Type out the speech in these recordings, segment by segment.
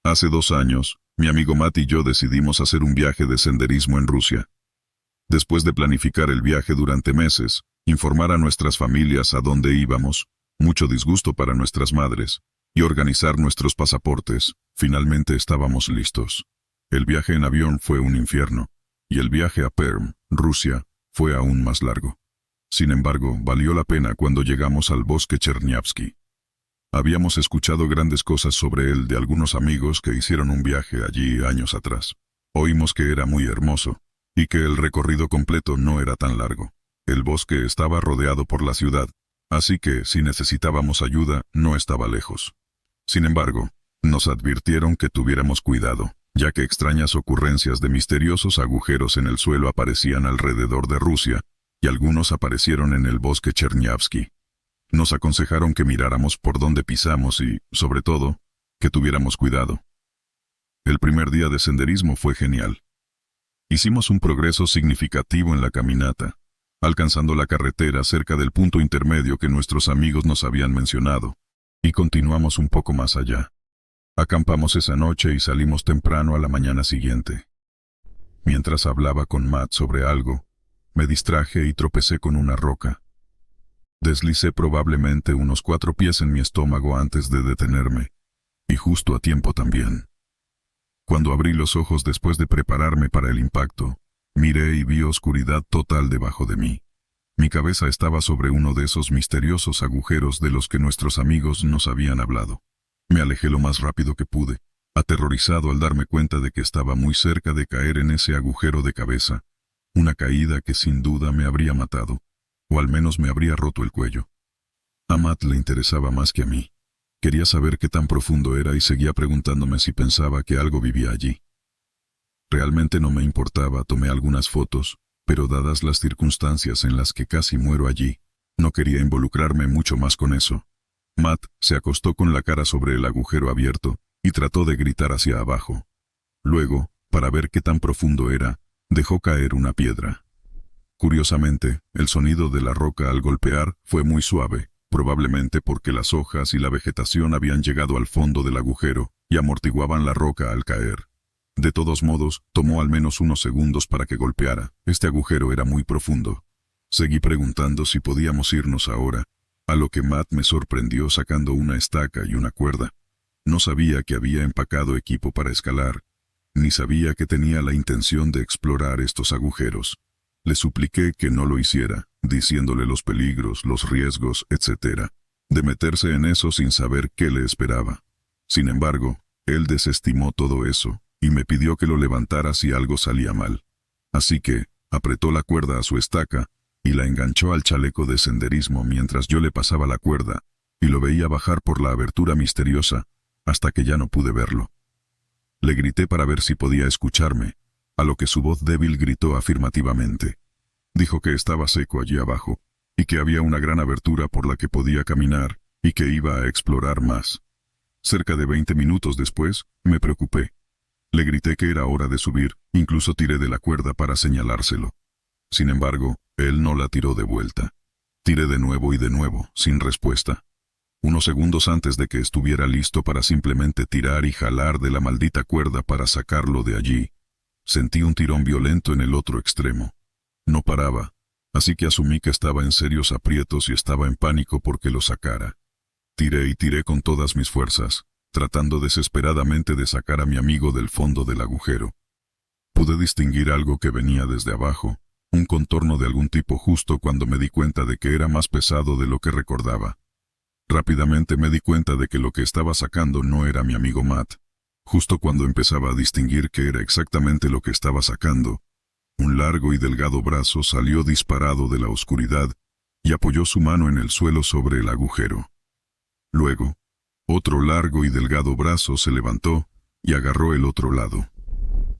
Hace 2 años, mi amigo Matt y yo decidimos hacer un viaje de senderismo en Rusia. Después de planificar el viaje durante meses, informar a nuestras familias a dónde íbamos, mucho disgusto para nuestras madres, y organizar nuestros pasaportes, finalmente estábamos listos. El viaje en avión fue un infierno, y el viaje a Perm, Rusia, fue aún más largo. Sin embargo, valió la pena cuando llegamos al bosque Cherniavsky. Habíamos escuchado grandes cosas sobre él de algunos amigos que hicieron un viaje allí años atrás. Oímos que era muy hermoso, y que el recorrido completo no era tan largo. El bosque estaba rodeado por la ciudad, así que si necesitábamos ayuda, no estaba lejos. Sin embargo, nos advirtieron que tuviéramos cuidado, ya que extrañas ocurrencias de misteriosos agujeros en el suelo aparecían alrededor de Rusia, y algunos aparecieron en el bosque Cherniavsky. Nos aconsejaron que miráramos por dónde pisamos y, sobre todo, que tuviéramos cuidado. El primer día de senderismo fue genial. Hicimos un progreso significativo en la caminata, alcanzando la carretera cerca del punto intermedio que nuestros amigos nos habían mencionado, y continuamos un poco más allá. Acampamos esa noche y salimos temprano a la mañana siguiente. Mientras hablaba con Matt sobre algo, me distraje y tropecé con una roca. Deslicé probablemente unos 4 pies en mi estómago antes de detenerme, y justo a tiempo también. Cuando abrí los ojos después de prepararme para el impacto, miré y vi oscuridad total debajo de mí. Mi cabeza estaba sobre uno de esos misteriosos agujeros de los que nuestros amigos nos habían hablado. Me alejé lo más rápido que pude, aterrorizado al darme cuenta de que estaba muy cerca de caer en ese agujero de cabeza, una caída que sin duda me habría matado, o al menos me habría roto el cuello. A Matt le interesaba más que a mí. Quería saber qué tan profundo era y seguía preguntándome si pensaba que algo vivía allí. Realmente no me importaba, tomé algunas fotos, pero dadas las circunstancias en las que casi muero allí, no quería involucrarme mucho más con eso. Matt se acostó con la cara sobre el agujero abierto y trató de gritar hacia abajo. Luego, para ver qué tan profundo era, dejó caer una piedra. Curiosamente, el sonido de la roca al golpear fue muy suave, probablemente porque las hojas y la vegetación habían llegado al fondo del agujero y amortiguaban la roca al caer. De todos modos, tomó al menos unos segundos para que golpeara. Este agujero era muy profundo. Seguí preguntando si podíamos irnos ahora, a lo que Matt me sorprendió sacando una estaca y una cuerda. No sabía que había empacado equipo para escalar, ni sabía que tenía la intención de explorar estos agujeros. Le supliqué que no lo hiciera, diciéndole los peligros, los riesgos, etc., de meterse en eso sin saber qué le esperaba. Sin embargo, él desestimó todo eso, y me pidió que lo levantara si algo salía mal. Así que, apretó la cuerda a su estaca, y la enganchó al chaleco de senderismo mientras yo le pasaba la cuerda, y lo veía bajar por la abertura misteriosa, hasta que ya no pude verlo. Le grité para ver si podía escucharme, a lo que su voz débil gritó afirmativamente. Dijo que estaba seco allí abajo, y que había una gran abertura por la que podía caminar, y que iba a explorar más. Cerca de 20 minutos después, me preocupé. Le grité que era hora de subir, incluso tiré de la cuerda para señalárselo. Sin embargo, él no la tiró de vuelta. Tiré de nuevo y de nuevo, sin respuesta. Unos segundos antes de que estuviera listo para simplemente tirar y jalar de la maldita cuerda para sacarlo de allí, sentí un tirón violento en el otro extremo. No paraba, así que asumí que estaba en serios aprietos y estaba en pánico porque lo sacara. Tiré y tiré con todas mis fuerzas, tratando desesperadamente de sacar a mi amigo del fondo del agujero. Pude distinguir algo que venía desde abajo, un contorno de algún tipo justo cuando me di cuenta de que era más pesado de lo que recordaba. Rápidamente me di cuenta de que lo que estaba sacando no era mi amigo Matt. Justo cuando empezaba a distinguir que era exactamente lo que estaba sacando, un largo y delgado brazo salió disparado de la oscuridad y apoyó su mano en el suelo sobre el agujero. Luego, otro largo y delgado brazo se levantó y agarró el otro lado.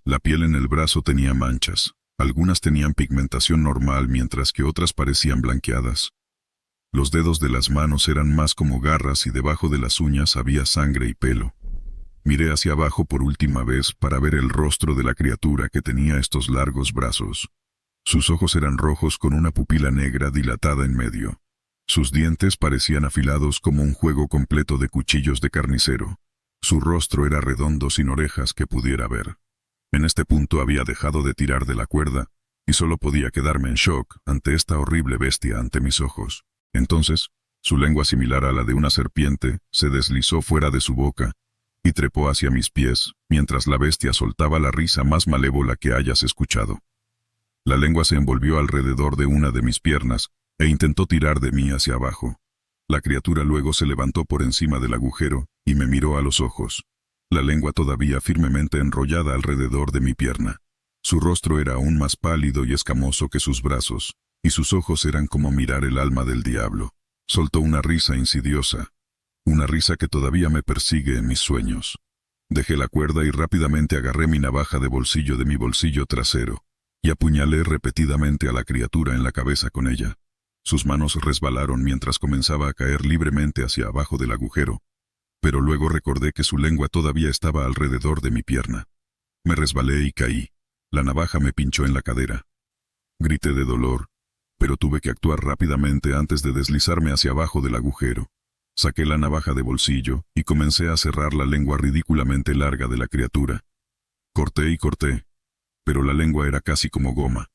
La piel en el brazo tenía manchas. Algunas tenían pigmentación normal mientras que otras parecían blanqueadas. Los dedos de las manos eran más como garras y debajo de las uñas había sangre y pelo. Miré hacia abajo por última vez para ver el rostro de la criatura que tenía estos largos brazos. Sus ojos eran rojos con una pupila negra dilatada en medio. Sus dientes parecían afilados como un juego completo de cuchillos de carnicero. Su rostro era redondo sin orejas que pudiera ver. En este punto había dejado de tirar de la cuerda y solo podía quedarme en shock ante esta horrible bestia ante mis ojos. Entonces, su lengua similar a la de una serpiente se deslizó fuera de su boca y trepó hacia mis pies, mientras la bestia soltaba la risa más malévola que hayas escuchado. La lengua se envolvió alrededor de una de mis piernas e intentó tirar de mí hacia abajo. La criatura luego se levantó por encima del agujero y me miró a los ojos, la lengua todavía firmemente enrollada alrededor de mi pierna. Su rostro era aún más pálido y escamoso que sus brazos, y sus ojos eran como mirar el alma del diablo. Soltó una risa insidiosa, una risa que todavía me persigue en mis sueños. Dejé la cuerda y rápidamente agarré mi navaja de mi bolsillo trasero, y apuñalé repetidamente a la criatura en la cabeza con ella. Sus manos resbalaron mientras comenzaba a caer libremente hacia abajo del agujero, pero luego recordé que su lengua todavía estaba alrededor de mi pierna. Me resbalé y caí. La navaja me pinchó en la cadera. Grité de dolor, pero tuve que actuar rápidamente antes de deslizarme hacia abajo del agujero. Saqué la navaja de bolsillo y comencé a cerrar la lengua ridículamente larga de la criatura. Corté y corté, pero la lengua era casi como goma.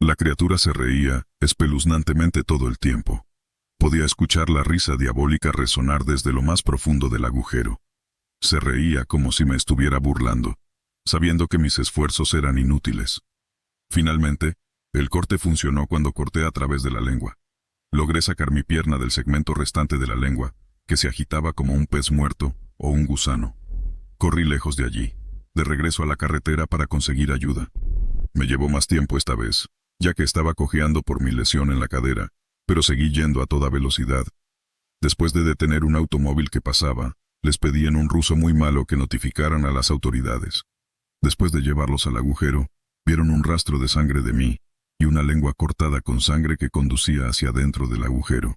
La criatura se reía espeluznantemente todo el tiempo. Podía escuchar la risa diabólica resonar desde lo más profundo del agujero. Se reía como si me estuviera burlando, sabiendo que mis esfuerzos eran inútiles. Finalmente, el corte funcionó cuando corté a través de la lengua. Logré sacar mi pierna del segmento restante de la lengua, que se agitaba como un pez muerto o un gusano. Corrí lejos de allí, de regreso a la carretera para conseguir ayuda. Me llevó más tiempo esta vez, ya que estaba cojeando por mi lesión en la cadera, pero seguí yendo a toda velocidad. Después de detener un automóvil que pasaba, les pedí en un ruso muy malo que notificaran a las autoridades. Después de llevarlos al agujero, vieron un rastro de sangre de mí y una lengua cortada con sangre que conducía hacia dentro del agujero.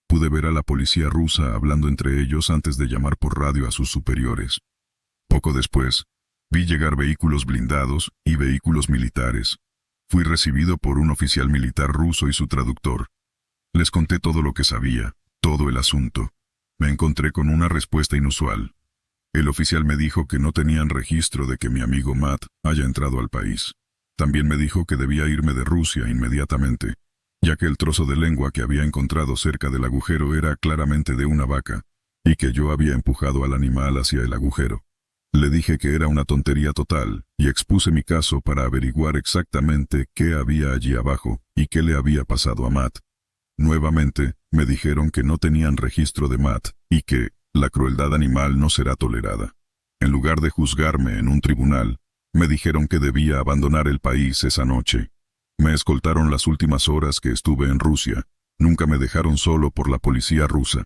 Pude ver a la policía rusa hablando entre ellos antes de llamar por radio a sus superiores. Poco después, vi llegar vehículos blindados y vehículos militares. Fui recibido por un oficial militar ruso y su traductor. Les conté todo lo que sabía, todo el asunto. Me encontré con una respuesta inusual. El oficial me dijo que no tenían registro de que mi amigo Matt haya entrado al país. También me dijo que debía irme de Rusia inmediatamente, ya que el trozo de lengua que había encontrado cerca del agujero era claramente de una vaca, y que yo había empujado al animal hacia el agujero. Le dije que era una tontería total, y expuse mi caso para averiguar exactamente qué había allí abajo y qué le había pasado a Matt. Nuevamente, me dijeron que no tenían registro de Matt y que la crueldad animal no será tolerada. En lugar de juzgarme en un tribunal, me dijeron que debía abandonar el país esa noche. Me escoltaron las últimas horas que estuve en Rusia. Nunca me dejaron solo por la policía rusa.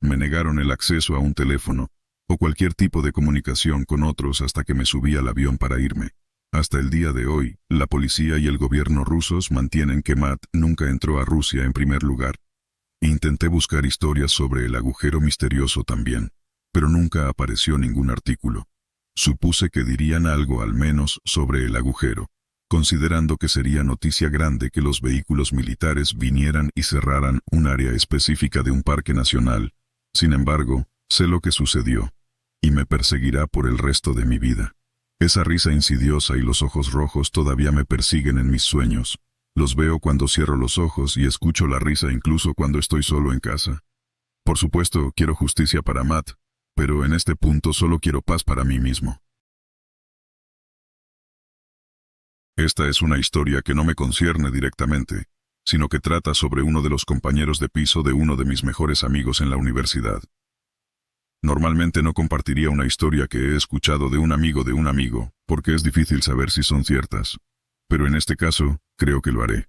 Me negaron el acceso a un teléfono o cualquier tipo de comunicación con otros hasta que me subí al avión para irme. Hasta el día de hoy, la policía y el gobierno rusos mantienen que Matt nunca entró a Rusia en primer lugar. Intenté buscar historias sobre el agujero misterioso también, pero nunca apareció ningún artículo. Supuse que dirían algo al menos sobre el agujero, considerando que sería noticia grande que los vehículos militares vinieran y cerraran un área específica de un parque nacional. Sin embargo, sé lo que sucedió, y me perseguirá por el resto de mi vida. Esa risa insidiosa y los ojos rojos todavía me persiguen en mis sueños. Los veo cuando cierro los ojos y escucho la risa incluso cuando estoy solo en casa. Por supuesto, quiero justicia para Matt, pero en este punto solo quiero paz para mí mismo. Esta es una historia que no me concierne directamente, sino que trata sobre uno de los compañeros de piso de uno de mis mejores amigos en la universidad. Normalmente no compartiría una historia que he escuchado de un amigo, porque es difícil saber si son ciertas. Pero en este caso, creo que lo haré.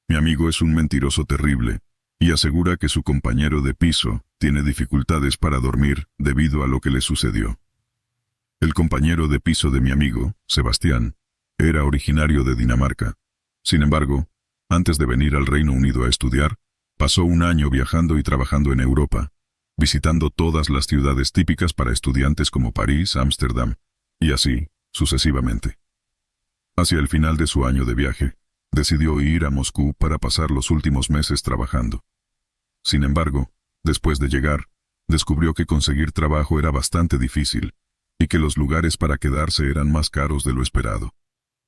Mi amigo es un mentiroso terrible, y asegura que su compañero de piso tiene dificultades para dormir debido a lo que le sucedió. El compañero de piso de mi amigo, Sebastián, era originario de Dinamarca. Sin embargo, antes de venir al Reino Unido a estudiar, pasó un año viajando y trabajando en Europa, visitando todas las ciudades típicas para estudiantes como París, Ámsterdam, y así, sucesivamente. Hacia el final de su año de viaje, decidió ir a Moscú para pasar los últimos meses trabajando. Sin embargo, después de llegar, descubrió que conseguir trabajo era bastante difícil, y que los lugares para quedarse eran más caros de lo esperado.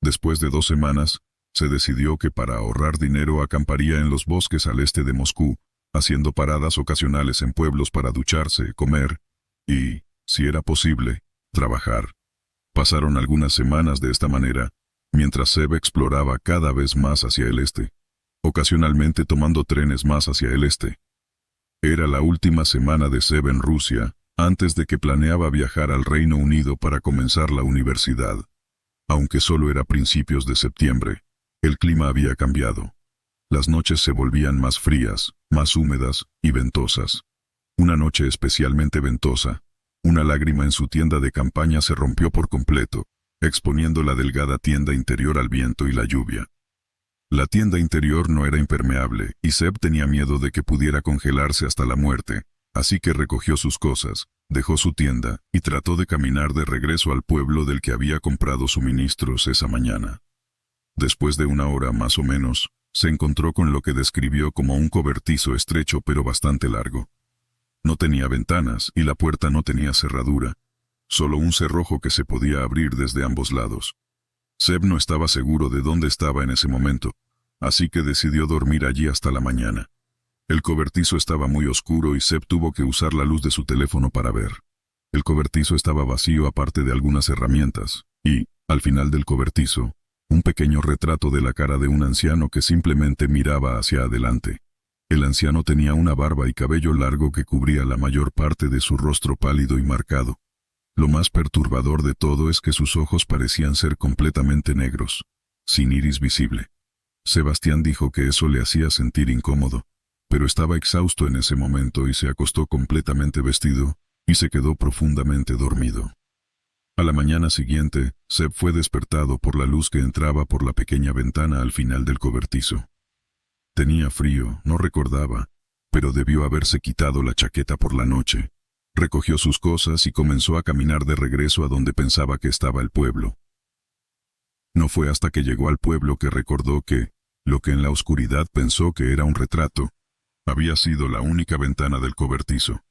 Después de 2 semanas, se decidió que para ahorrar dinero acamparía en los bosques al este de Moscú, haciendo paradas ocasionales en pueblos para ducharse, comer y, si era posible, trabajar. Pasaron algunas semanas de esta manera, mientras Seb exploraba cada vez más hacia el este, ocasionalmente tomando trenes más hacia el este. Era la última semana de Seb en Rusia, antes de que planeaba viajar al Reino Unido para comenzar la universidad. Aunque solo era principios de septiembre, el clima había cambiado. Las noches se volvían más frías, más húmedas y ventosas. Una noche especialmente ventosa, una lágrima en su tienda de campaña se rompió por completo, exponiendo la delgada tienda interior al viento y la lluvia. La tienda interior no era impermeable, y Seb tenía miedo de que pudiera congelarse hasta la muerte, así que recogió sus cosas, dejó su tienda, y trató de caminar de regreso al pueblo del que había comprado suministros esa mañana. Después de 1 hora más o menos, se encontró con lo que describió como un cobertizo estrecho pero bastante largo. No tenía ventanas y la puerta no tenía cerradura, solo un cerrojo que se podía abrir desde ambos lados. Seb no estaba seguro de dónde estaba en ese momento, así que decidió dormir allí hasta la mañana. El cobertizo estaba muy oscuro y Seb tuvo que usar la luz de su teléfono para ver. El cobertizo estaba vacío aparte de algunas herramientas, y, al final del cobertizo, un pequeño retrato de la cara de un anciano que simplemente miraba hacia adelante. El anciano tenía una barba y cabello largo que cubría la mayor parte de su rostro pálido y marcado. Lo más perturbador de todo es que sus ojos parecían ser completamente negros, sin iris visible. Sebastián dijo que eso le hacía sentir incómodo, pero estaba exhausto en ese momento y se acostó completamente vestido, y se quedó profundamente dormido. A la mañana siguiente, Seb fue despertado por la luz que entraba por la pequeña ventana al final del cobertizo. Tenía frío, no recordaba, pero debió haberse quitado la chaqueta por la noche. Recogió sus cosas y comenzó a caminar de regreso a donde pensaba que estaba el pueblo. No fue hasta que llegó al pueblo que recordó que, lo que en la oscuridad pensó que era un retrato, había sido la única ventana del cobertizo.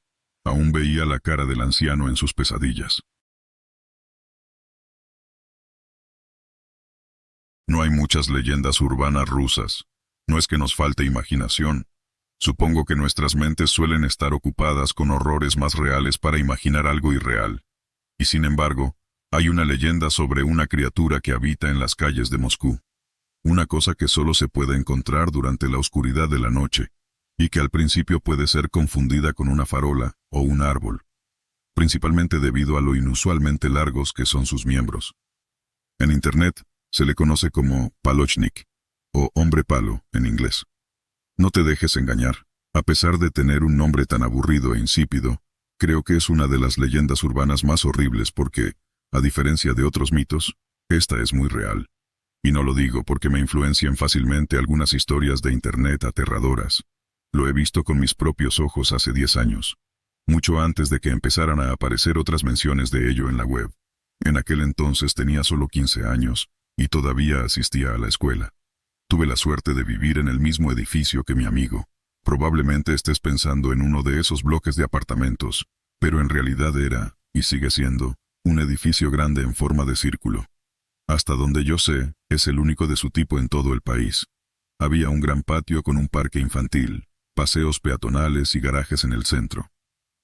Aún veía la cara del anciano en sus pesadillas. No hay muchas leyendas urbanas rusas. No es que nos falte imaginación. Supongo que nuestras mentes suelen estar ocupadas con horrores más reales para imaginar algo irreal. Y sin embargo, hay una leyenda sobre una criatura que habita en las calles de Moscú. Una cosa que solo se puede encontrar durante la oscuridad de la noche, y que al principio puede ser confundida con una farola o un árbol, principalmente debido a lo inusualmente largos que son sus miembros. En Internet, se le conoce como palochnik, o hombre palo en inglés. No te dejes engañar. A pesar de tener un nombre tan aburrido e insípido, creo que es una de las leyendas urbanas más horribles porque, a diferencia de otros mitos, esta es muy real. Y no lo digo porque me influencian fácilmente algunas historias de Internet aterradoras. Lo he visto con mis propios ojos hace 10 años, mucho antes de que empezaran a aparecer otras menciones de ello en la web. En aquel entonces tenía solo 15 años, y todavía asistía a la escuela. Tuve la suerte de vivir en el mismo edificio que mi amigo. Probablemente estés pensando en uno de esos bloques de apartamentos, pero en realidad era, y sigue siendo, un edificio grande en forma de círculo. Hasta donde yo sé, es el único de su tipo en todo el país. Había un gran patio con un parque infantil, paseos peatonales y garajes en el centro.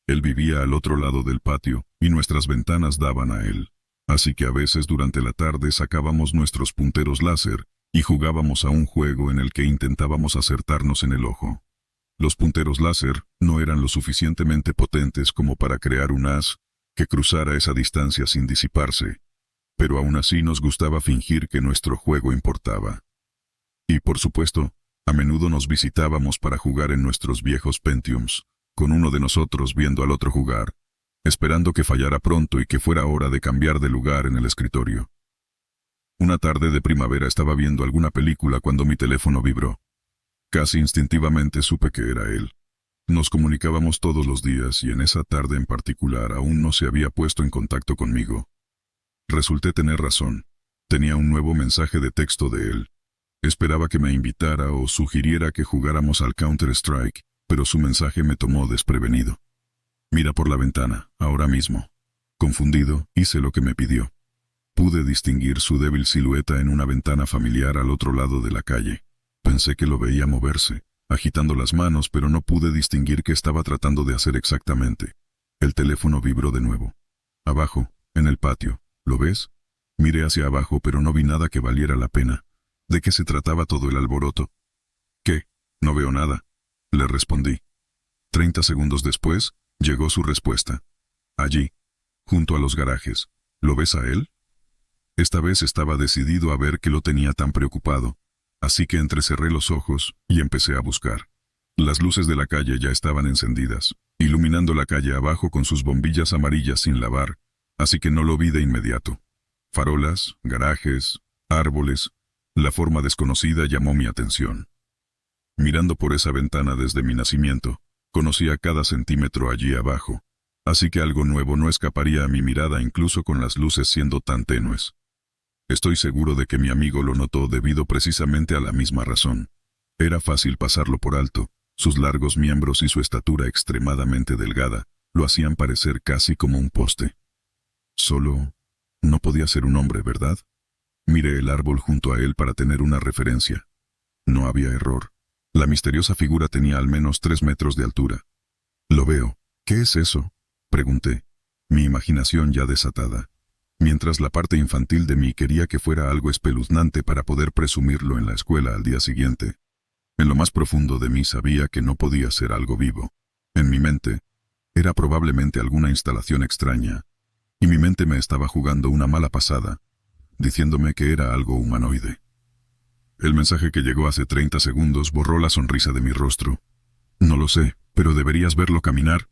Él vivía al otro lado del patio, y nuestras ventanas daban a él. Así que a veces durante la tarde sacábamos nuestros punteros láser, y jugábamos a un juego en el que intentábamos acertarnos en el ojo. Los punteros láser no eran lo suficientemente potentes como para crear un haz que cruzara esa distancia sin disiparse, pero aún así nos gustaba fingir que nuestro juego importaba. Y por supuesto, a menudo nos visitábamos para jugar en nuestros viejos Pentiums, con uno de nosotros viendo al otro jugar, esperando que fallara pronto y que fuera hora de cambiar de lugar en el escritorio. Una tarde de primavera estaba viendo alguna película cuando mi teléfono vibró. Casi instintivamente supe que era él. Nos comunicábamos todos los días y en esa tarde en particular aún no se había puesto en contacto conmigo. Resulté tener razón. Tenía un nuevo mensaje de texto de él. Esperaba que me invitara o sugiriera que jugáramos al Counter-Strike, pero su mensaje me tomó desprevenido. Mira por la ventana, ahora mismo. Confundido, hice lo que me pidió. Pude distinguir su débil silueta en una ventana familiar al otro lado de la calle. Pensé que lo veía moverse, agitando las manos, pero no pude distinguir qué estaba tratando de hacer exactamente. El teléfono vibró de nuevo. Abajo, en el patio, ¿lo ves? Miré hacia abajo, pero no vi nada que valiera la pena. ¿De qué se trataba todo el alboroto? ¿Qué? No veo nada, le respondí. 30 segundos después, llegó su respuesta. Allí, junto a los garajes. ¿Lo ves a él? Esta vez estaba decidido a ver qué lo tenía tan preocupado, así que entrecerré los ojos y empecé a buscar. Las luces de la calle ya estaban encendidas, iluminando la calle abajo con sus bombillas amarillas sin lavar, así que no lo vi de inmediato. Farolas, garajes, árboles, la forma desconocida llamó mi atención. Mirando por esa ventana desde mi nacimiento, conocía cada centímetro allí abajo, así que algo nuevo no escaparía a mi mirada incluso con las luces siendo tan tenues. Estoy seguro de que mi amigo lo notó debido precisamente a la misma razón. Era fácil pasarlo por alto, sus largos miembros y su estatura extremadamente delgada lo hacían parecer casi como un poste. Solo, no podía ser un hombre, ¿verdad? Miré el árbol junto a él para tener una referencia. No había error. La misteriosa figura tenía al menos 3 metros de altura. Lo veo. ¿Qué es eso?, pregunté, mi imaginación ya desatada, mientras la parte infantil de mí quería que fuera algo espeluznante para poder presumirlo en la escuela al día siguiente. En lo más profundo de mí sabía que no podía ser algo vivo. En mi mente, era probablemente alguna instalación extraña, y mi mente me estaba jugando una mala pasada, diciéndome que era algo humanoide. El mensaje que llegó hace 30 segundos borró la sonrisa de mi rostro. No lo sé, pero deberías verlo caminar.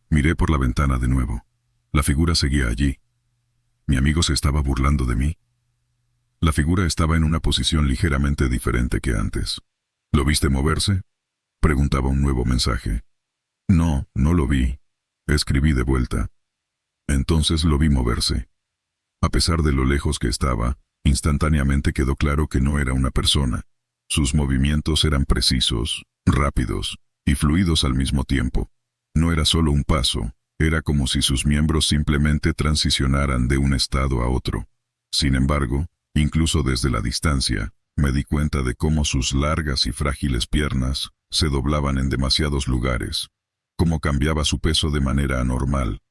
Miré por la ventana de nuevo. La figura seguía allí. ¿Mi amigo se estaba burlando de mí? La figura estaba en una posición ligeramente diferente que antes. ¿Lo viste moverse?, preguntaba un nuevo mensaje. No, no lo vi. Escribí de vuelta. Entonces lo vi moverse. A pesar de lo lejos que estaba, instantáneamente quedó claro que no era una persona. Sus movimientos eran precisos, rápidos y fluidos al mismo tiempo. No era solo un paso. Era como si sus miembros simplemente transicionaran de un estado a otro. Sin embargo, incluso desde la distancia, me di cuenta de cómo sus largas y frágiles piernas se doblaban en demasiados lugares, cómo cambiaba su peso de manera anormal.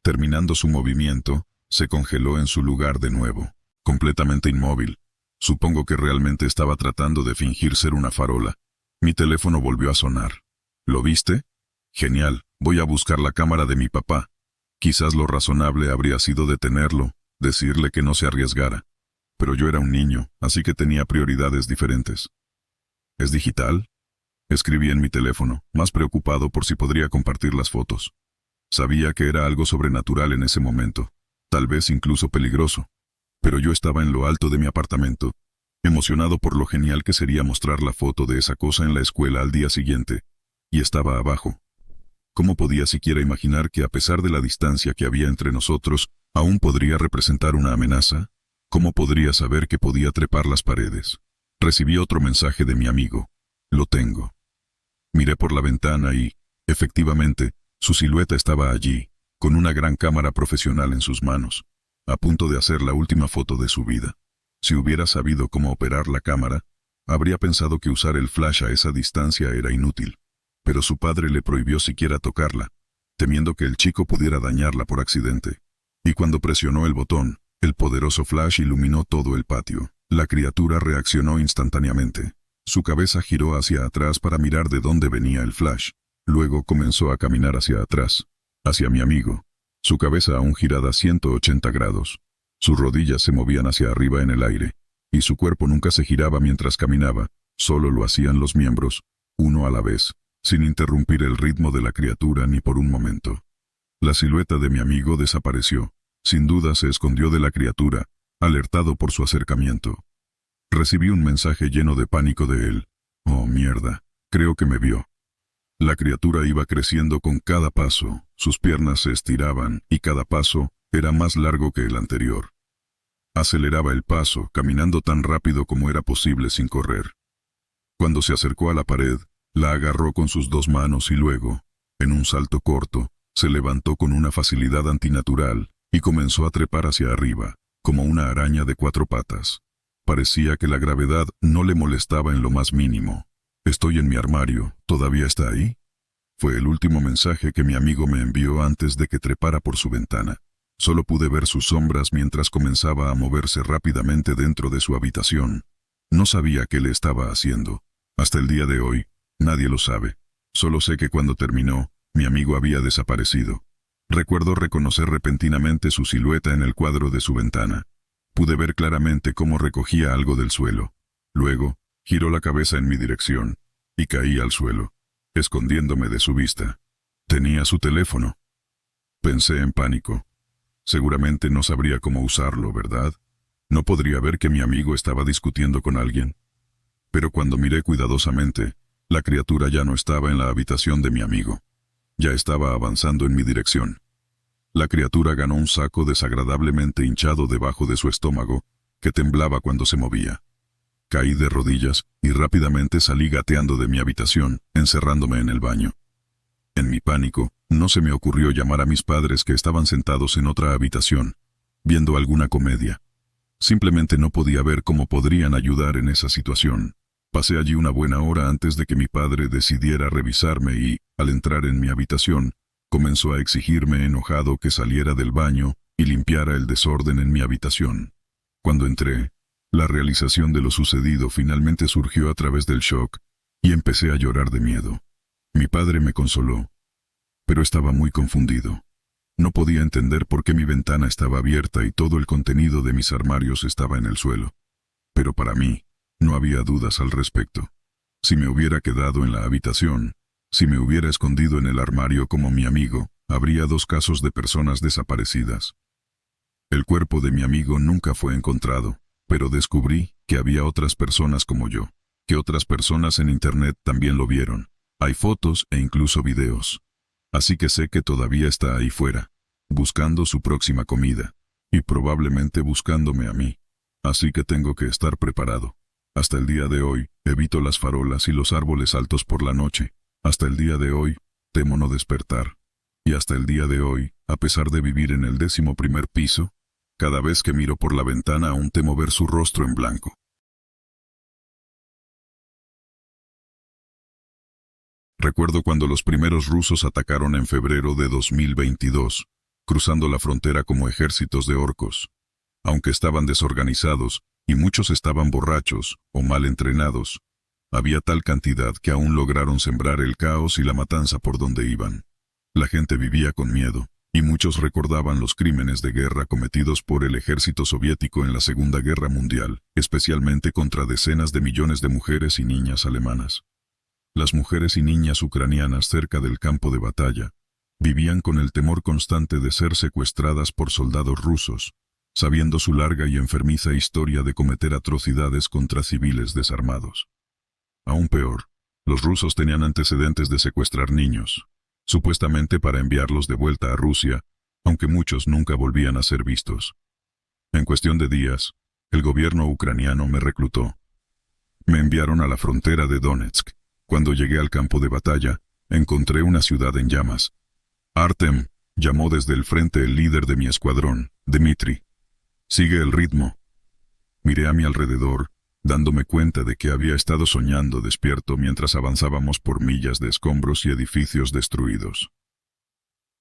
Terminando su movimiento, se congeló en su lugar de nuevo, completamente inmóvil. Supongo que realmente estaba tratando de fingir ser una farola. Mi teléfono volvió a sonar. ¿Lo viste? Genial. Voy a buscar la cámara de mi papá. Quizás lo razonable habría sido detenerlo, decirle que no se arriesgara. Pero yo era un niño, así que tenía prioridades diferentes. ¿Es digital?, escribí en mi teléfono, más preocupado por si podría compartir las fotos. Sabía que era algo sobrenatural en ese momento, tal vez incluso peligroso. Pero yo estaba en lo alto de mi apartamento, emocionado por lo genial que sería mostrar la foto de esa cosa en la escuela al día siguiente, y estaba abajo. ¿Cómo podía siquiera imaginar que a pesar de la distancia que había entre nosotros, aún podría representar una amenaza? ¿Cómo podría saber que podía trepar las paredes? Recibí otro mensaje de mi amigo. Lo tengo. Miré por la ventana y, efectivamente, su silueta estaba allí, con una gran cámara profesional en sus manos, a punto de hacer la última foto de su vida. Si hubiera sabido cómo operar la cámara, habría pensado que usar el flash a esa distancia era inútil. Pero su padre le prohibió siquiera tocarla, temiendo que el chico pudiera dañarla por accidente. Y cuando presionó el botón, el poderoso flash iluminó todo el patio. La criatura reaccionó instantáneamente. Su cabeza giró hacia atrás para mirar de dónde venía el flash. Luego comenzó a caminar hacia atrás, hacia mi amigo, su cabeza aún girada 180 grados. Sus rodillas se movían hacia arriba en el aire, y su cuerpo nunca se giraba mientras caminaba, solo lo hacían los miembros, uno a la vez, sin interrumpir el ritmo de la criatura ni por un momento. La silueta de mi amigo desapareció. Sin duda se escondió de la criatura, alertado por su acercamiento. Recibí un mensaje lleno de pánico de él. Oh, mierda, creo que me vio. La criatura iba creciendo con cada paso, sus piernas se estiraban y cada paso era más largo que el anterior. Aceleraba el paso, caminando tan rápido como era posible sin correr. Cuando se acercó a la pared, la agarró con sus 2 manos y luego, en un salto corto, Se levantó con una facilidad antinatural y comenzó a trepar hacia arriba, como una araña de 4 patas. Parecía que la gravedad no le molestaba en lo más mínimo. «Estoy en mi armario, ¿todavía está ahí?», fue el último mensaje que mi amigo me envió antes de que trepara por su ventana. Solo pude ver sus sombras mientras comenzaba a moverse rápidamente dentro de su habitación. No sabía qué le estaba haciendo. Hasta el día de hoy, nadie lo sabe. Solo sé que cuando terminó, mi amigo había desaparecido. Recuerdo reconocer repentinamente su silueta en el cuadro de su ventana. Pude ver claramente cómo recogía algo del suelo. Luego, giró la cabeza en mi dirección y caí al suelo, escondiéndome de su vista. Tenía su teléfono. Pensé en pánico. Seguramente no sabría cómo usarlo, ¿verdad? No podría ver que mi amigo estaba discutiendo con alguien. Pero cuando miré cuidadosamente, la criatura ya no estaba en la habitación de mi amigo. Ya estaba avanzando en mi dirección. La criatura ganó un saco desagradablemente hinchado debajo de su estómago, que temblaba cuando se movía. Caí de rodillas y rápidamente salí gateando de mi habitación, encerrándome en el baño. En mi pánico, no se me ocurrió llamar a mis padres que estaban sentados en otra habitación, viendo alguna comedia. Simplemente no podía ver cómo podrían ayudar en esa situación. Pasé allí una buena hora antes de que mi padre decidiera revisarme y, al entrar en mi habitación, comenzó a exigirme enojado que saliera del baño y limpiara el desorden en mi habitación. Cuando entré, la realización de lo sucedido finalmente surgió a través del shock y empecé a llorar de miedo. Mi padre me consoló, pero estaba muy confundido. No podía entender por qué mi ventana estaba abierta y todo el contenido de mis armarios estaba en el suelo. Pero para mí, no había dudas al respecto. Si me hubiera quedado en la habitación, si me hubiera escondido en el armario como mi amigo, habría 2 casos de personas desaparecidas. El cuerpo de mi amigo nunca fue encontrado, pero descubrí que había otras personas como yo, que otras personas en internet también lo vieron. Hay fotos e incluso videos. Así que sé que todavía está ahí fuera, buscando su próxima comida, y probablemente buscándome a mí. Así que tengo que estar preparado. Hasta el día de hoy, evito las farolas y los árboles altos por la noche. Hasta el día de hoy, temo no despertar. Y hasta el día de hoy, a pesar de vivir en el 11º piso, cada vez que miro por la ventana aún temo ver su rostro en blanco. Recuerdo cuando los primeros rusos atacaron en febrero de 2022, cruzando la frontera como ejércitos de orcos. Aunque estaban desorganizados, y muchos estaban borrachos o mal entrenados, había tal cantidad que aún lograron sembrar el caos y la matanza por donde iban. La gente vivía con miedo, y muchos recordaban los crímenes de guerra cometidos por el ejército soviético en la Segunda Guerra Mundial, especialmente contra decenas de millones de mujeres y niñas alemanas. Las mujeres y niñas ucranianas cerca del campo de batalla vivían con el temor constante de ser secuestradas por soldados rusos, sabiendo su larga y enfermiza historia de cometer atrocidades contra civiles desarmados. Aún peor, los rusos tenían antecedentes de secuestrar niños, supuestamente para enviarlos de vuelta a Rusia, aunque muchos nunca volvían a ser vistos. En cuestión de días, el gobierno ucraniano me reclutó. Me enviaron a la frontera de Donetsk. Cuando llegué al campo de batalla, encontré una ciudad en llamas. Artem, llamó desde el frente el líder de mi escuadrón, Dmitri. Sigue el ritmo. Miré a mi alrededor, dándome cuenta de que había estado soñando despierto mientras avanzábamos por millas de escombros y edificios destruidos.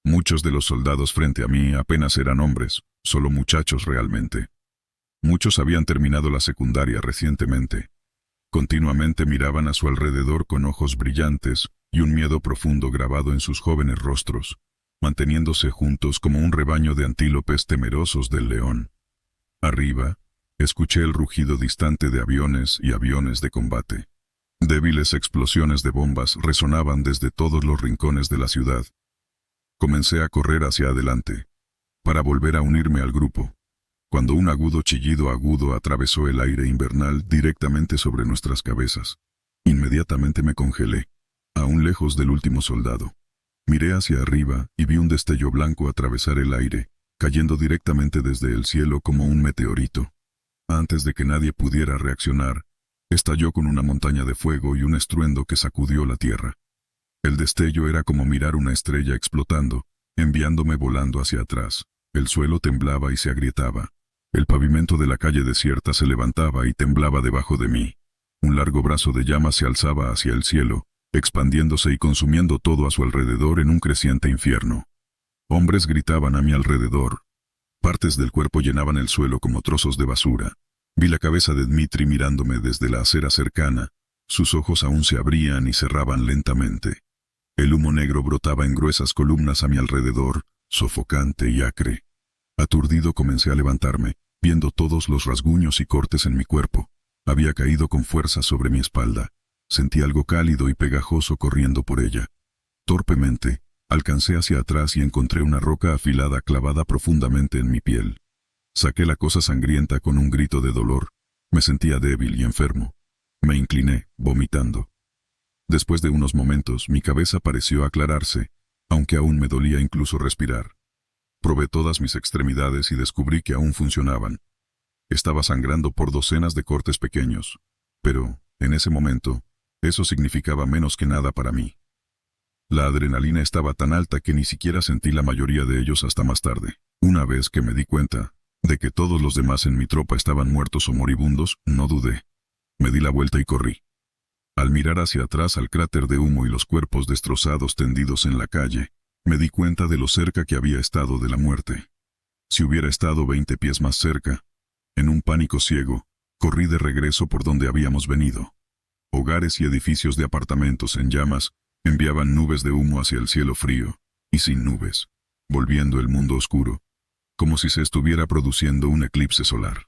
Muchos de los soldados frente a mí apenas eran hombres, solo muchachos realmente. Muchos habían terminado la secundaria recientemente. Continuamente miraban a su alrededor con ojos brillantes y un miedo profundo grabado en sus jóvenes rostros, manteniéndose juntos como un rebaño de antílopes temerosos del león. Arriba, escuché el rugido distante de aviones y aviones de combate. Débiles explosiones de bombas resonaban desde todos los rincones de la ciudad. Comencé a correr hacia adelante, para volver a unirme al grupo, cuando un agudo chillido agudo atravesó el aire invernal directamente sobre nuestras cabezas. Inmediatamente me congelé, aún lejos del último soldado. Miré hacia arriba y vi un destello blanco atravesar el aire, cayendo directamente desde el cielo como un meteorito. Antes de que nadie pudiera reaccionar, estalló con una montaña de fuego y un estruendo que sacudió la tierra. El destello era como mirar una estrella explotando, enviándome volando hacia atrás. El suelo temblaba y se agrietaba. El pavimento de la calle desierta se levantaba y temblaba debajo de mí. Un largo brazo de llamas se alzaba hacia el cielo, expandiéndose y consumiendo todo a su alrededor en un creciente infierno. Hombres gritaban a mi alrededor. Partes del cuerpo llenaban el suelo como trozos de basura. Vi la cabeza de Dmitri mirándome desde la acera cercana. Sus ojos aún se abrían y cerraban lentamente. El humo negro brotaba en gruesas columnas a mi alrededor, sofocante y acre. Aturdido comencé a levantarme, viendo todos los rasguños y cortes en mi cuerpo. Había caído con fuerza sobre mi espalda. Sentí algo cálido y pegajoso corriendo por ella. Torpemente, alcancé hacia atrás y encontré una roca afilada clavada profundamente en mi piel. Saqué la cosa sangrienta con un grito de dolor. Me sentía débil y enfermo. Me incliné, vomitando. Después de unos momentos, mi cabeza pareció aclararse, aunque aún me dolía incluso respirar. Probé todas mis extremidades y descubrí que aún funcionaban. Estaba sangrando por docenas de cortes pequeños, pero, en ese momento, eso significaba menos que nada para mí. La adrenalina estaba tan alta que ni siquiera sentí la mayoría de ellos hasta más tarde. Una vez que me di cuenta de que todos los demás en mi tropa estaban muertos o moribundos, no dudé. Me di la vuelta y corrí. Al mirar hacia atrás al cráter de humo y los cuerpos destrozados tendidos en la calle, me di cuenta de lo cerca que había estado de la muerte. Si hubiera estado 20 pies más cerca, en un pánico ciego, corrí de regreso por donde habíamos venido. Hogares y edificios de apartamentos en llamas enviaban nubes de humo hacia el cielo frío, y sin nubes, volviendo el mundo oscuro, como si se estuviera produciendo un eclipse solar.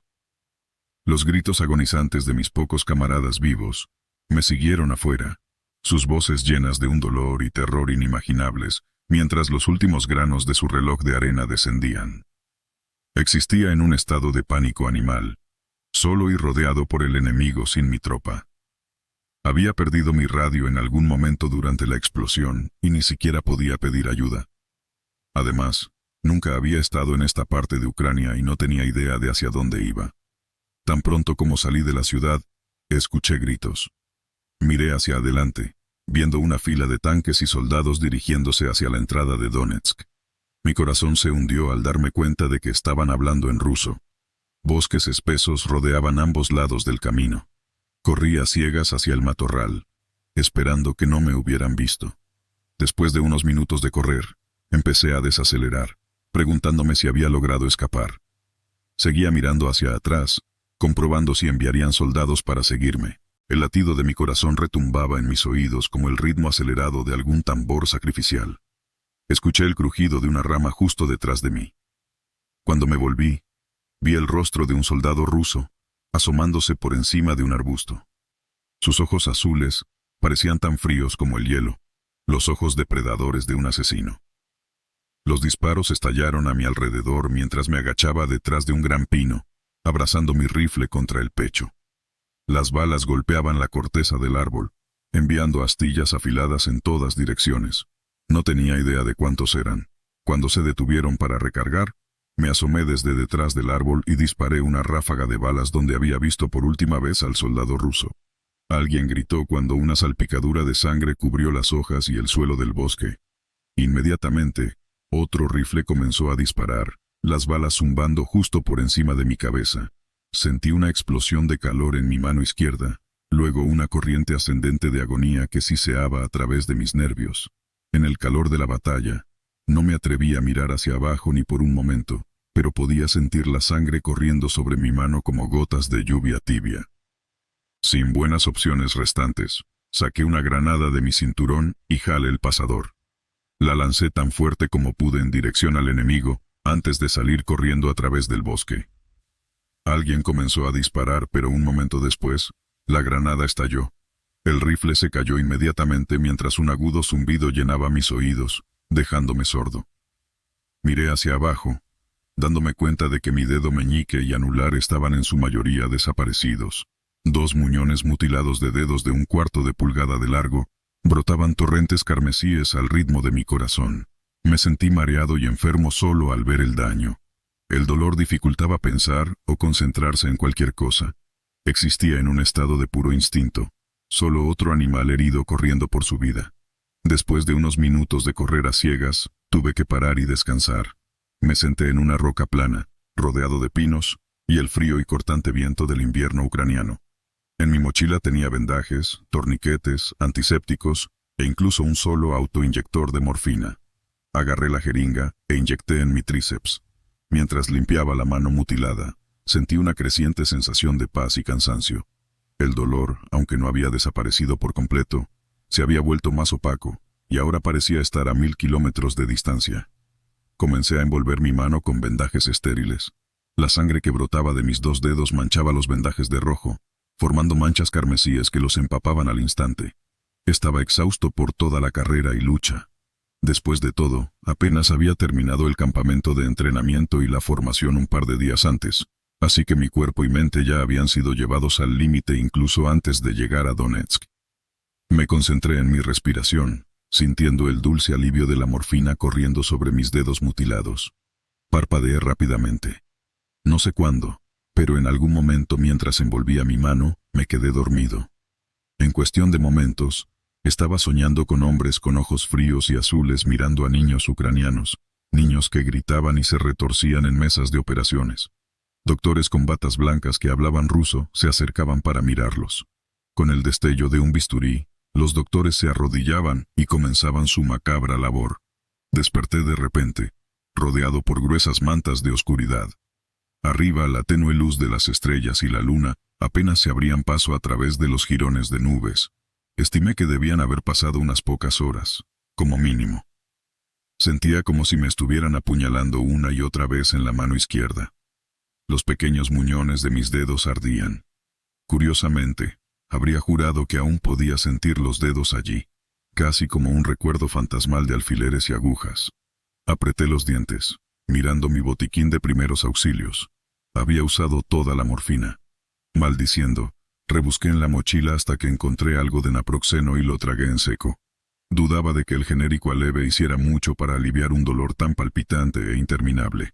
Los gritos agonizantes de mis pocos camaradas vivos me siguieron afuera, sus voces llenas de un dolor y terror inimaginables, mientras los últimos granos de su reloj de arena descendían. Existía en un estado de pánico animal, solo y rodeado por el enemigo sin mi tropa. Había perdido mi radio en algún momento durante la explosión y ni siquiera podía pedir ayuda. Además, nunca había estado en esta parte de Ucrania y no tenía idea de hacia dónde iba. Tan pronto como salí de la ciudad, escuché gritos. Miré hacia adelante, viendo una fila de tanques y soldados dirigiéndose hacia la entrada de Donetsk. Mi corazón se hundió al darme cuenta de que estaban hablando en ruso. Bosques espesos rodeaban ambos lados del camino. Corrí a ciegas hacia el matorral, esperando que no me hubieran visto. Después de unos minutos de correr, empecé a desacelerar, preguntándome si había logrado escapar. Seguía mirando hacia atrás, comprobando si enviarían soldados para seguirme. El latido de mi corazón retumbaba en mis oídos como el ritmo acelerado de algún tambor sacrificial. Escuché el crujido de una rama justo detrás de mí. Cuando me volví, vi el rostro de un soldado ruso, asomándose por encima de un arbusto. Sus ojos azules parecían tan fríos como el hielo, los ojos depredadores de un asesino. Los disparos estallaron a mi alrededor mientras me agachaba detrás de un gran pino, abrazando mi rifle contra el pecho. Las balas golpeaban la corteza del árbol, enviando astillas afiladas en todas direcciones. No tenía idea de cuántos eran. Cuando se detuvieron para recargar, me asomé desde detrás del árbol y disparé una ráfaga de balas donde había visto por última vez al soldado ruso. Alguien gritó cuando una salpicadura de sangre cubrió las hojas y el suelo del bosque. Inmediatamente, otro rifle comenzó a disparar, las balas zumbando justo por encima de mi cabeza. Sentí una explosión de calor en mi mano izquierda, luego una corriente ascendente de agonía que siseaba a través de mis nervios. En el calor de la batalla, no me atreví a mirar hacia abajo ni por un momento, pero podía sentir la sangre corriendo sobre mi mano como gotas de lluvia tibia. Sin buenas opciones restantes, saqué una granada de mi cinturón y jalé el pasador. La lancé tan fuerte como pude en dirección al enemigo, antes de salir corriendo a través del bosque. Alguien comenzó a disparar, pero un momento después, la granada estalló. El rifle se cayó inmediatamente mientras un agudo zumbido llenaba mis oídos, dejándome sordo. Miré hacia abajo, dándome cuenta de que mi dedo meñique y anular estaban en su mayoría desaparecidos. 2 muñones mutilados de dedos de 1/4 de pulgada de largo brotaban torrentes carmesíes al ritmo de mi corazón. Me sentí mareado y enfermo solo al ver el daño. El dolor dificultaba pensar o concentrarse en cualquier cosa. Existía en un estado de puro instinto, solo otro animal herido corriendo por su vida. Después de unos minutos de correr a ciegas, Tuve que parar y descansar. Me senté en una roca plana, rodeado de pinos, y el frío y cortante viento del invierno ucraniano. En mi mochila tenía vendajes, torniquetes, antisépticos, e incluso un solo autoinyector de morfina. Agarré la jeringa e inyecté en mi tríceps. Mientras limpiaba la mano mutilada, sentí una creciente sensación de paz y cansancio. El dolor, aunque no había desaparecido por completo, se había vuelto más opaco, y ahora parecía estar a 1000 kilómetros de distancia. Comencé a envolver mi mano con vendajes estériles. La sangre que brotaba de mis 2 dedos manchaba los vendajes de rojo, formando manchas carmesíes que los empapaban al instante. Estaba exhausto por toda la carrera y lucha. Después de todo, apenas había terminado el campamento de entrenamiento y la formación un par de días antes, así que mi cuerpo y mente ya habían sido llevados al límite incluso antes de llegar a Donetsk. Me concentré en mi respiración, sintiendo el dulce alivio de la morfina corriendo sobre mis dedos mutilados. Parpadeé rápidamente. No sé cuándo, pero en algún momento mientras envolvía mi mano, me quedé dormido. En cuestión de momentos, estaba soñando con hombres con ojos fríos y azules mirando a niños ucranianos, niños que gritaban y se retorcían en mesas de operaciones. Doctores con batas blancas que hablaban ruso se acercaban para mirarlos. Con el destello de un bisturí, los doctores se arrodillaban y comenzaban su macabra labor. Desperté de repente, rodeado por gruesas mantas de oscuridad. Arriba, la tenue luz de las estrellas y la luna apenas se abrían paso a través de los jirones de nubes. Estimé que debían haber pasado unas pocas horas, como mínimo. Sentía como si me estuvieran apuñalando una y otra vez en la mano izquierda. Los pequeños muñones de mis dedos ardían. Curiosamente, habría jurado que aún podía sentir los dedos allí, casi como un recuerdo fantasmal de alfileres y agujas. Apreté los dientes, mirando mi botiquín de primeros auxilios. Había usado toda la morfina. Maldiciendo, rebusqué en la mochila hasta que encontré algo de naproxeno y lo tragué en seco. Dudaba de que el genérico Aleve hiciera mucho para aliviar un dolor tan palpitante e interminable.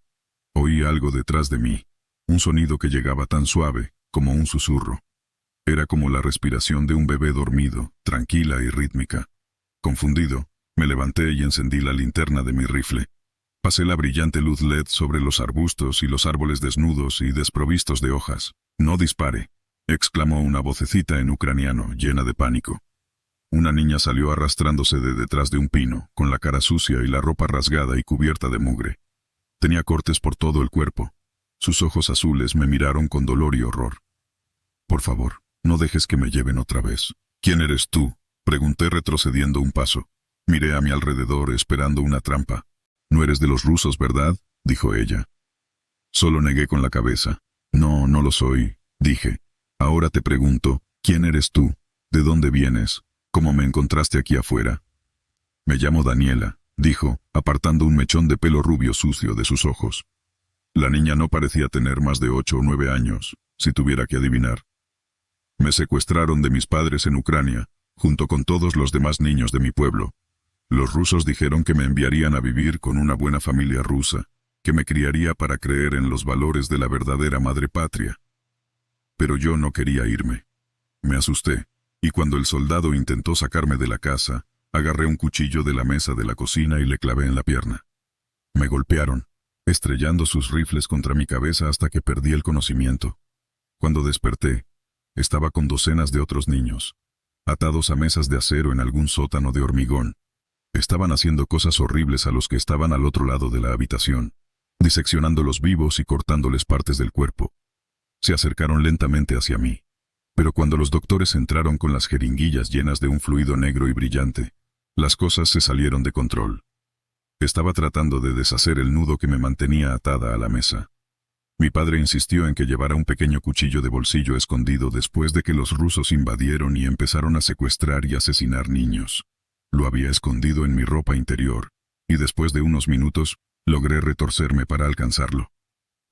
Oí algo detrás de mí, un sonido que llegaba tan suave como un susurro. Era como la respiración de un bebé dormido, tranquila y rítmica. Confundido, me levanté y encendí la linterna de mi rifle. Pasé la brillante luz LED sobre los arbustos y los árboles desnudos y desprovistos de hojas. «No dispare», exclamó una vocecita en ucraniano, llena de pánico. Una niña salió arrastrándose de detrás de un pino, con la cara sucia y la ropa rasgada y cubierta de mugre. Tenía cortes por todo el cuerpo. Sus ojos azules me miraron con dolor y horror. «Por favor, no dejes que me lleven otra vez». «¿Quién eres tú?», pregunté retrocediendo un paso. Miré a mi alrededor esperando una trampa. «No eres de los rusos, ¿verdad?», dijo ella. Solo negué con la cabeza. «No, no lo soy», dije. «Ahora te pregunto, ¿quién eres tú? ¿De dónde vienes? ¿Cómo me encontraste aquí afuera?» «Me llamo Daniela», dijo, apartando un mechón de pelo rubio sucio de sus ojos. La niña no parecía tener más de 8 o 9 años, si tuviera que adivinar. «Me secuestraron de mis padres en Ucrania, junto con todos los demás niños de mi pueblo. Los rusos dijeron que me enviarían a vivir con una buena familia rusa, que me criaría para creer en los valores de la verdadera madre patria. Pero yo no quería irme. Me asusté, y cuando el soldado intentó sacarme de la casa, agarré un cuchillo de la mesa de la cocina y le clavé en la pierna. Me golpearon, estrellando sus rifles contra mi cabeza hasta que perdí el conocimiento. Cuando desperté, estaba con docenas de otros niños, atados a mesas de acero en algún sótano de hormigón. Estaban haciendo cosas horribles a los que estaban al otro lado de la habitación, diseccionándolos vivos y cortándoles partes del cuerpo. Se acercaron lentamente hacia mí, pero cuando los doctores entraron con las jeringuillas llenas de un fluido negro y brillante, las cosas se salieron de control. Estaba tratando de deshacer el nudo que me mantenía atada a la mesa. Mi padre insistió en que llevara un pequeño cuchillo de bolsillo escondido después de que los rusos invadieron y empezaron a secuestrar y asesinar niños. Lo había escondido en mi ropa interior, y después de unos minutos, logré retorcerme para alcanzarlo.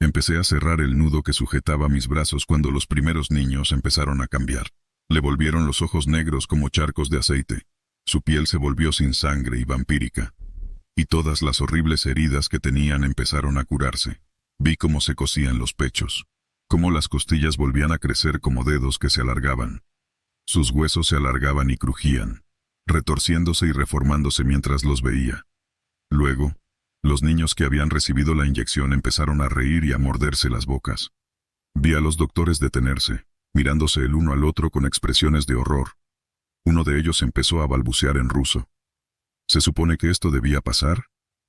Empecé a cerrar el nudo que sujetaba mis brazos cuando los primeros niños empezaron a cambiar. Le volvieron los ojos negros como charcos de aceite. Su piel se volvió sin sangre y vampírica. Y todas las horribles heridas que tenían empezaron a curarse. Vi cómo se cosían los pechos, cómo las costillas volvían a crecer como dedos que se alargaban. Sus huesos se alargaban y crujían, retorciéndose y reformándose mientras los veía. Luego, los niños que habían recibido la inyección empezaron a reír y a morderse las bocas. Vi a los doctores detenerse, mirándose el uno al otro con expresiones de horror. Uno de ellos empezó a balbucear en ruso. ¿Se supone que esto debía pasar?,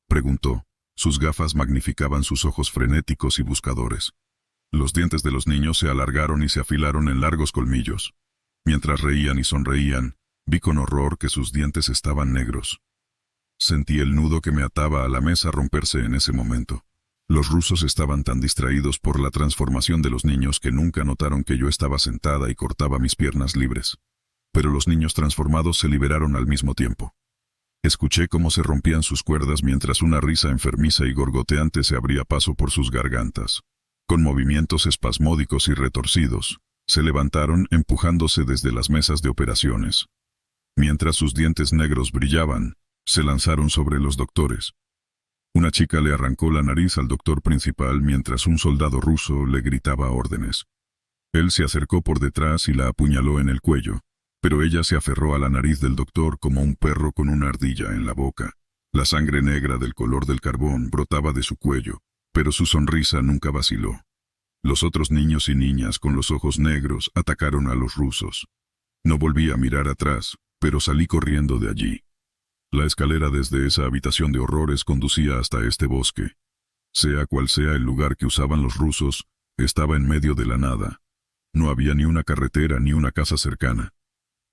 preguntó. Sus gafas magnificaban sus ojos frenéticos y buscadores. Los dientes de los niños se alargaron y se afilaron en largos colmillos. Mientras reían y sonreían, vi con horror que sus dientes estaban negros. Sentí el nudo que me ataba a la mesa romperse en ese momento. Los rusos estaban tan distraídos por la transformación de los niños que nunca notaron que yo estaba sentada y cortaba mis piernas libres. Pero los niños transformados se liberaron al mismo tiempo. Escuché cómo se rompían sus cuerdas mientras una risa enfermiza y gorgoteante se abría paso por sus gargantas. Con movimientos espasmódicos y retorcidos, se levantaron empujándose desde las mesas de operaciones. Mientras sus dientes negros brillaban, se lanzaron sobre los doctores. Una chica le arrancó la nariz al doctor principal mientras un soldado ruso le gritaba órdenes. Él se acercó por detrás y la apuñaló en el cuello, pero ella se aferró a la nariz del doctor como un perro con una ardilla en la boca. La sangre negra del color del carbón brotaba de su cuello, pero su sonrisa nunca vaciló. Los otros niños y niñas con los ojos negros atacaron a los rusos. No volví a mirar atrás, pero salí corriendo de allí. La escalera desde esa habitación de horrores conducía hasta este bosque. Sea cual sea el lugar que usaban los rusos, estaba en medio de la nada. No había ni una carretera ni una casa cercana.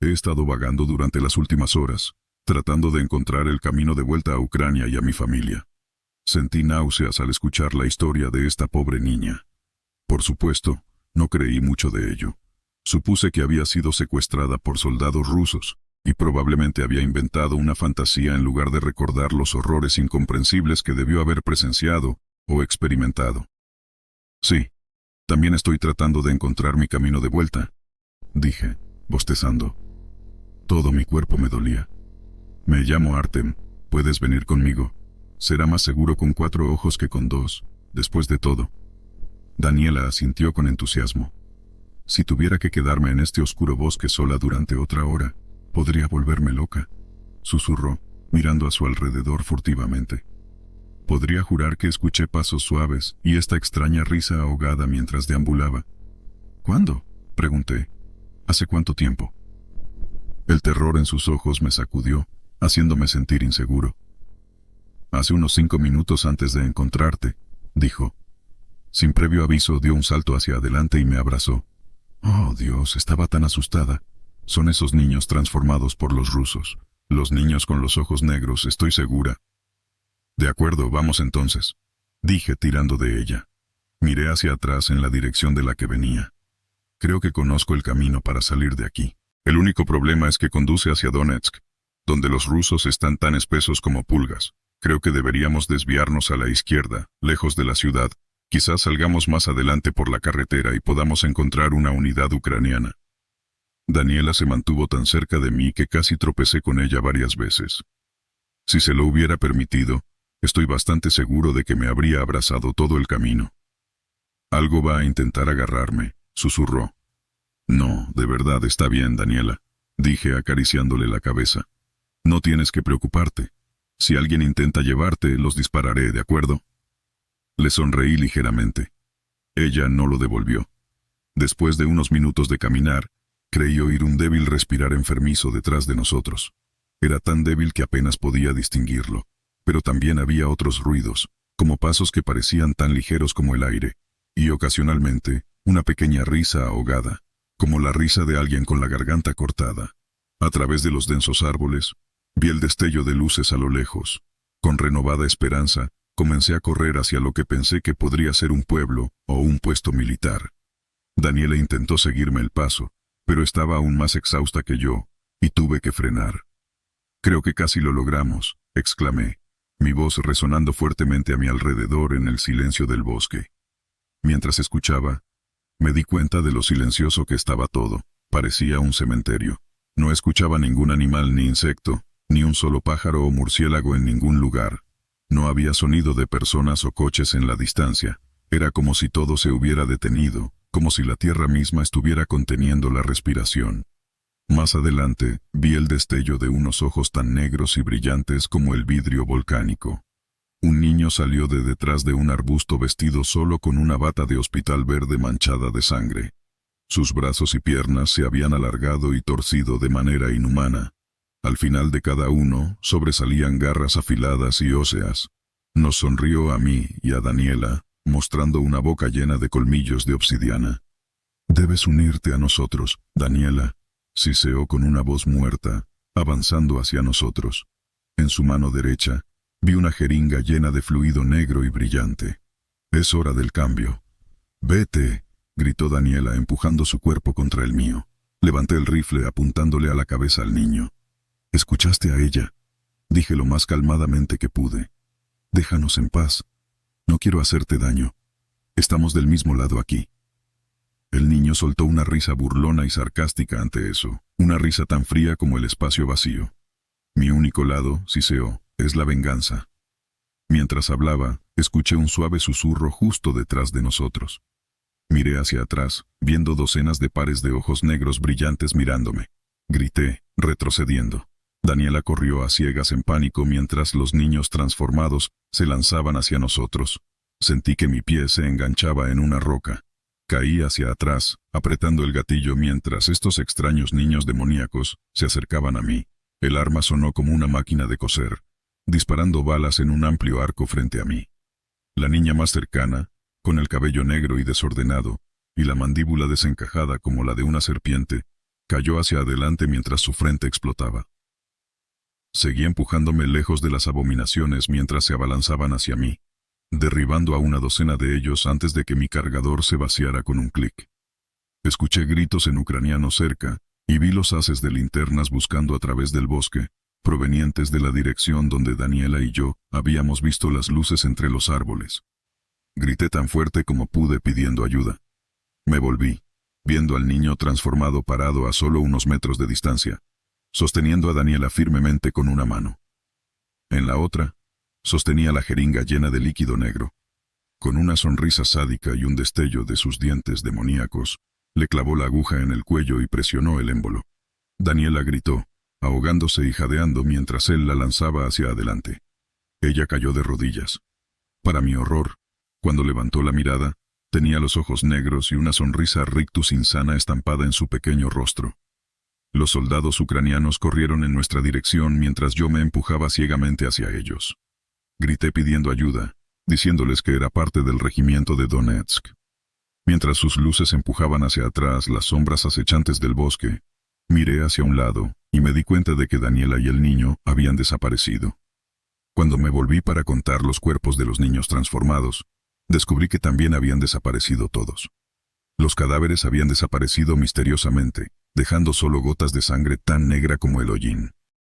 He estado vagando durante las últimas horas, tratando de encontrar el camino de vuelta a Ucrania y a mi familia. Sentí náuseas al escuchar la historia de esta pobre niña. Por supuesto, no creí mucho de ello. Supuse que había sido secuestrada por soldados rusos, y probablemente había inventado una fantasía en lugar de recordar los horrores incomprensibles que debió haber presenciado o experimentado. Sí, también estoy tratando de encontrar mi camino de vuelta, dije, bostezando. Todo mi cuerpo me dolía. Me llamo Artem, puedes venir conmigo. Será más seguro con 4 ojos que con 2, después de todo. Daniela asintió con entusiasmo. Si tuviera que quedarme en este oscuro bosque sola durante otra hora, podría volverme loca, susurró, mirando a su alrededor furtivamente. Podría jurar que escuché pasos suaves y esta extraña risa ahogada mientras deambulaba. ¿Cuándo?, pregunté. ¿Hace cuánto tiempo? El terror en sus ojos me sacudió, haciéndome sentir inseguro. Hace unos 5 minutos antes de encontrarte, dijo. Sin previo aviso dio un salto hacia adelante y me abrazó. Oh, Dios, estaba tan asustada. Son esos niños transformados por los rusos. Los niños con los ojos negros, estoy segura. De acuerdo, vamos entonces, dije tirando de ella. Miré hacia atrás en la dirección de la que venía. Creo que conozco el camino para salir de aquí. El único problema es que conduce hacia Donetsk, donde los rusos están tan espesos como pulgas. Creo que deberíamos desviarnos a la izquierda, lejos de la ciudad. Quizás salgamos más adelante por la carretera y podamos encontrar una unidad ucraniana. Daniela se mantuvo tan cerca de mí que casi tropecé con ella varias veces. Si se lo hubiera permitido, estoy bastante seguro de que me habría abrazado todo el camino. Algo va a intentar agarrarme, susurró. No, de verdad está bien, Daniela, dije acariciándole la cabeza. No tienes que preocuparte. Si alguien intenta llevarte, los dispararé, ¿de acuerdo? Le sonreí ligeramente. Ella no lo devolvió. Después de unos minutos de caminar, creí oír un débil respirar enfermizo detrás de nosotros. Era tan débil que apenas podía distinguirlo, pero también había otros ruidos, como pasos que parecían tan ligeros como el aire, y ocasionalmente, una pequeña risa ahogada, como la risa de alguien con la garganta cortada. A través de los densos árboles, vi el destello de luces a lo lejos. Con renovada esperanza, comencé a correr hacia lo que pensé que podría ser un pueblo o un puesto militar. Daniela intentó seguirme el paso, pero estaba aún más exhausta que yo, y tuve que frenar. Creo que casi lo logramos, exclamé, mi voz resonando fuertemente a mi alrededor en el silencio del bosque. Mientras escuchaba, me di cuenta de lo silencioso que estaba todo. Parecía un cementerio. No escuchaba ningún animal ni insecto, ni un solo pájaro o murciélago en ningún lugar. No había sonido de personas o coches en la distancia. Era como si todo se hubiera detenido, como si la tierra misma estuviera conteniendo la respiración. Más adelante, vi el destello de unos ojos tan negros y brillantes como el vidrio volcánico. Un niño salió de detrás de un arbusto vestido solo con una bata de hospital verde manchada de sangre. Sus brazos y piernas se habían alargado y torcido de manera inhumana. Al final de cada uno sobresalían garras afiladas y óseas. Nos sonrió a mí y a Daniela, mostrando una boca llena de colmillos de obsidiana. «Debes unirte a nosotros, Daniela», siseó con una voz muerta, avanzando hacia nosotros. En su mano derecha, vi una jeringa llena de fluido negro y brillante. «Es hora del cambio». «Vete», gritó Daniela empujando su cuerpo contra el mío. Levanté el rifle apuntándole a la cabeza al niño. «¿Escuchaste a ella?», dije lo más calmadamente que pude. «Déjanos en paz. No quiero hacerte daño. Estamos del mismo lado aquí». El niño soltó una risa burlona y sarcástica ante eso, una risa tan fría como el espacio vacío. «Mi único lado», siseó, «es la venganza». Mientras hablaba, escuché un suave susurro justo detrás de nosotros. Miré hacia atrás, viendo docenas de pares de ojos negros brillantes mirándome. Grité, retrocediendo. Daniela corrió a ciegas en pánico mientras los niños transformados se lanzaban hacia nosotros. Sentí que mi pie se enganchaba en una roca. Caí hacia atrás, apretando el gatillo mientras estos extraños niños demoníacos se acercaban a mí. El arma sonó como una máquina de coser, disparando balas en un amplio arco frente a mí. La niña más cercana, con el cabello negro y desordenado, y la mandíbula desencajada como la de una serpiente, cayó hacia adelante mientras su frente explotaba. Seguí empujándome lejos de las abominaciones mientras se abalanzaban hacia mí, derribando a una docena de ellos antes de que mi cargador se vaciara con un clic. Escuché gritos en ucraniano cerca, y vi los haces de linternas buscando a través del bosque, provenientes de la dirección donde Daniela y yo habíamos visto las luces entre los árboles. Grité tan fuerte como pude pidiendo ayuda. Me volví, viendo al niño transformado parado a solo unos metros de distancia, sosteniendo a Daniela firmemente con una mano. En la otra, sostenía la jeringa llena de líquido negro. Con una sonrisa sádica y un destello de sus dientes demoníacos, le clavó la aguja en el cuello y presionó el émbolo. Daniela gritó, ahogándose y jadeando mientras él la lanzaba hacia adelante. Ella cayó de rodillas. Para mi horror, cuando levantó la mirada, tenía los ojos negros y una sonrisa rictus insana estampada en su pequeño rostro. Los soldados ucranianos corrieron en nuestra dirección mientras yo me empujaba ciegamente hacia ellos. Grité pidiendo ayuda, diciéndoles que era parte del regimiento de Donetsk. Mientras sus luces empujaban hacia atrás las sombras acechantes del bosque, miré hacia un lado y me di cuenta de que Daniela y el niño habían desaparecido. Cuando me volví para contar los cuerpos de los niños transformados, descubrí que también habían desaparecido todos. Los cadáveres habían desaparecido misteriosamente, dejando solo gotas de sangre tan negra como el hollín.